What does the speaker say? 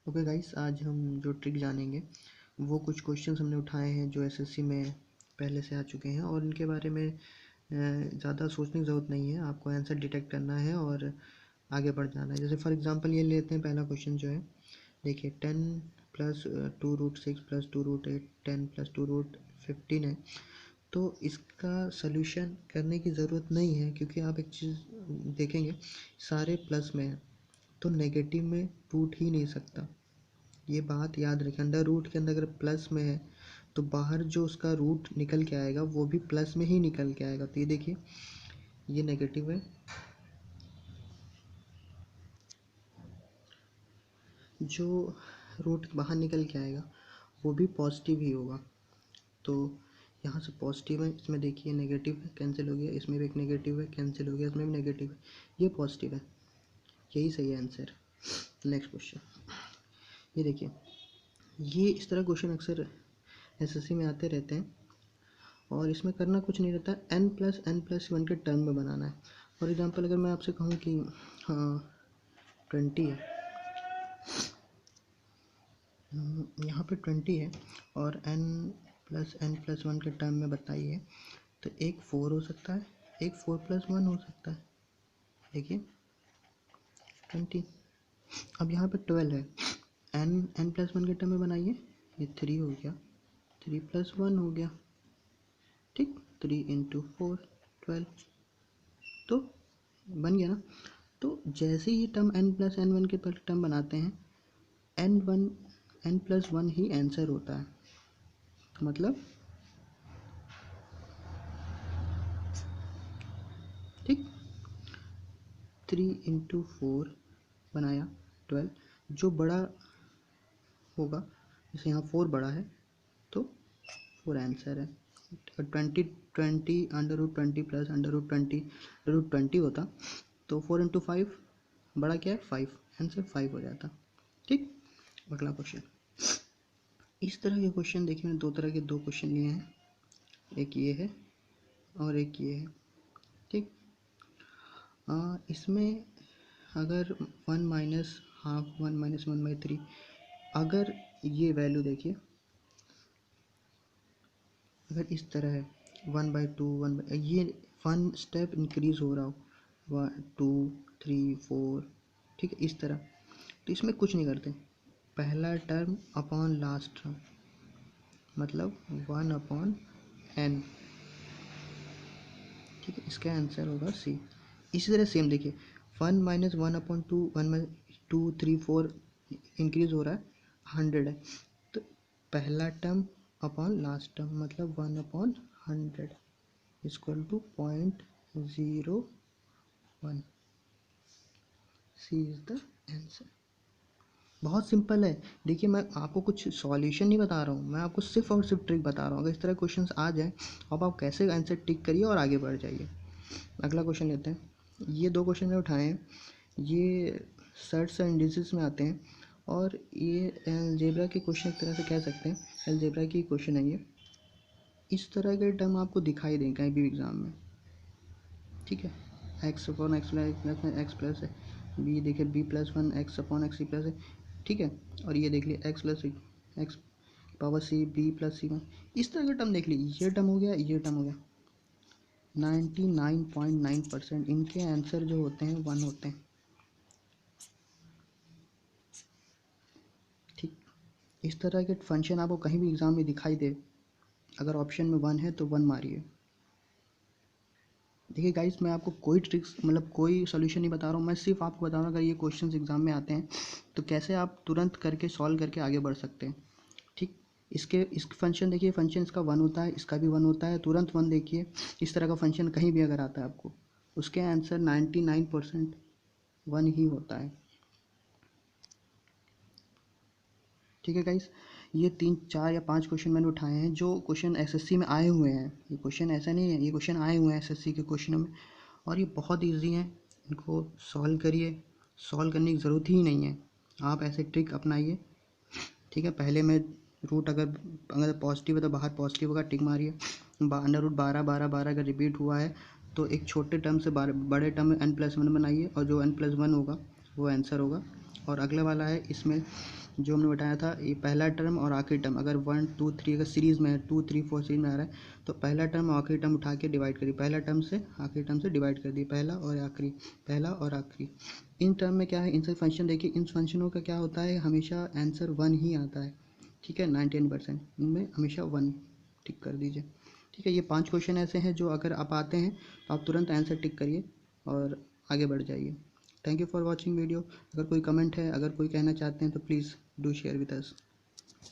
Okay guys, आज हम जो ट्रिक जानेंगे वो कुछ क्वेश्चंस हमने उठाए हैं जो एसएससी में पहले से आ चुके हैं और इनके बारे में ज़्यादा सोचने की ज़रूरत नहीं है। आपको आंसर डिटेक्ट करना है और आगे बढ़ जाना है। जैसे फॉर एग्जांपल ये लेते हैं, पहला क्वेश्चन जो है, देखिए 10 प्लस 2√6 प्लस 2√8 10 प्लस 2√15 है। तो इसका सल्यूशन करने की ज़रूरत नहीं है, क्योंकि आप एक चीज़ देखेंगे, सारे प्लस में है तो नेगेटिव में टूट ही नहीं सकता। ये बात याद रखें, अंडर रूट के अंदर अगर प्लस में है तो बाहर जो उसका रूट निकल के आएगा वो भी प्लस में ही निकल के आएगा। तो ये देखिए, ये नेगेटिव है, जो रूट बाहर निकल के आएगा वो भी पॉजिटिव ही होगा। तो यहाँ से पॉजिटिव है, इसमें देखिए नेगेटिव है, कैंसिल हो गया, इसमें भी एक नेगेटिव है, कैंसिल हो गया, इसमें भी नेगेटिव है, ये पॉजिटिव है, यही सही है आंसर। नेक्स्ट क्वेश्चन, ये देखिए, ये इस तरह क्वेश्चन अक्सर एसएससी में आते रहते हैं और इसमें करना कुछ नहीं रहता, n+n+1 के टर्म में बनाना है। फॉर एग्जांपल अगर मैं आपसे कहूँ कि हाँ 20 है, यहाँ पे 20 है और n+n+1 के टर्म में बताइए, तो एक 4 हो सकता है, एक 4+1 हो सकता है। देखिए 20, अब यहाँ पे 12 है, n+1 के टर्म में बनाइए, ये 3 हो गया, 3+1 हो गया, ठीक, 3 × 4 12, तो बन गया ना। तो जैसे ही टर्म n+n1 के पर टर्म बनाते हैं, n+1 ही आंसर होता है। तो मतलब ठीक, 3 × 4 बनाया 12, जो बड़ा होगा, जैसे यहाँ 4 बड़ा है तो 4 आंसर है। 20 √20 प्लस √20 होता तो 4 × 5 बड़ा क्या है 5, आंसर 5 हो जाता। ठीक, अगला क्वेश्चन, इस तरह के क्वेश्चन देखिए, मैंने दो तरह के दो क्वेश्चन लिए हैं, एक ये है और एक ये है। ठीक, इसमें अगर 1 माइनस हाफ 1 माइनस 1/3, अगर ये वैल्यू देखिए, अगर इस तरह है 1/2 ये 1 स्टेप इंक्रीज हो रहा हो, 1 2 3 4, ठीक है, इस तरह, तो इसमें कुछ नहीं करते, पहला टर्म अपॉन लास्ट टर्म, मतलब 1/n, ठीक है, इसका आंसर होगा सी। इसी तरह सेम देखिए, 1 माइनस 1/2 1 2 3 4 इंक्रीज हो रहा है, 100 है, तो पहला टर्म अपॉन लास्ट टर्म, मतलब 1/100 equal to 0.01, C is the answer. बहुत सिंपल है। देखिए, मैं आपको कुछ सॉल्यूशन नहीं बता रहा हूँ, मैं आपको सिर्फ और सिर्फ ट्रिक बता रहा हूँ। अगर इस तरह क्वेश्चंस आ जाए, अब आप कैसे आंसर टिक करिए और आगे बढ़ जाइए। अगला क्वेश्चन लेते हैं, ये दो क्वेश्चन मैंने उठाए हैं, ये सर्ट्स एंड इंडिसेस में आते हैं और ये अलजेब्रा के क्वेश्चन एक तरह से कह सकते हैं, अलजेब्रा की क्वेश्चन है ये। इस तरह के टर्म आपको दिखाई दें कहीं भी एग्ज़ाम में, ठीक है, x/x प्लस है, बी देखिए b+1 x/x c प्लस है, ठीक है, और ये देख लिए x पावर c b+c में, इस तरह का टर्म देख लीजिए, ये टर्म हो गया, ये टर्म हो गया, 99.9% इनके आंसर जो होते हैं 1 होते हैं। ठीक, इस तरह के फंक्शन आपको कहीं भी एग्ज़ाम में दिखाई दे, अगर ऑप्शन में 1 है तो 1 मारिए। देखिए गाइस, मैं आपको कोई ट्रिक्स मतलब कोई सोल्यूशन नहीं बता रहा हूँ, मैं सिर्फ आपको बता रहा हूँ अगर ये क्वेश्चंस एग्जाम में आते हैं तो कैसे आप तुरंत करके सॉल्व करके आगे बढ़ सकते हैं। ठीक, इस फंक्शन देखिए, फंक्शन इसका 1 होता है, इसका भी 1 होता है, तुरंत 1 देखिए, इस तरह का फंक्शन कहीं भी अगर आता है आपको, उसके आंसर 99% 1 ही होता है। ठीक है गाइस, ये 3 4 या 5 क्वेश्चन मैंने उठाए हैं जो क्वेश्चन एसएससी में आए हुए हैं। ये क्वेश्चन ऐसा नहीं है, ये क्वेश्चन आए हुए हैं एसएससी के क्वेश्चनों में और ये बहुत इजी हैं, इनको सॉल्व करिए, सॉल्व करने की ज़रूरत ही नहीं है, आप ऐसे ट्रिक अपनाइए। ठीक है, पहले में रूट अगर पॉजिटिव है तो बाहर पॉजिटिव होगा, टिक मारिए, अंडर रूट 12 अगर रिपीट हुआ है तो एक छोटे टर्म से बड़े टर्म में n+1 बनाइए और जो n+1 होगा वो आंसर होगा। और अगला वाला है, इसमें जो हमने बताया था, ये पहला टर्म और आखिरी टर्म अगर 1 2 3 अगर सीरीज़ में है, 2 3 4 सीरीज में आ रहा है, तो पहला टर्म और आखिरी टर्म उठा के डिवाइड करिए, पहला टर्म से आखिरी टर्म से डिवाइड कर दिए, पहला और आखिरी, पहला और आखिरी। इन टर्म में क्या है, इनसे फंक्शन देखिए, इन फंक्शनों का क्या होता है, हमेशा आंसर 1 ही आता है, ठीक है, 99% इनमें हमेशा 1 टिक कर दीजिए, ठीक है। ये 5 क्वेश्चन ऐसे हैं जो अगर आप आते हैं तो आप तुरंत आंसर टिक करिए और आगे बढ़ जाइए। Thank you for watching video. अगर कोई कमेंट है, अगर कोई कहना चाहते हैं तो please do share with us.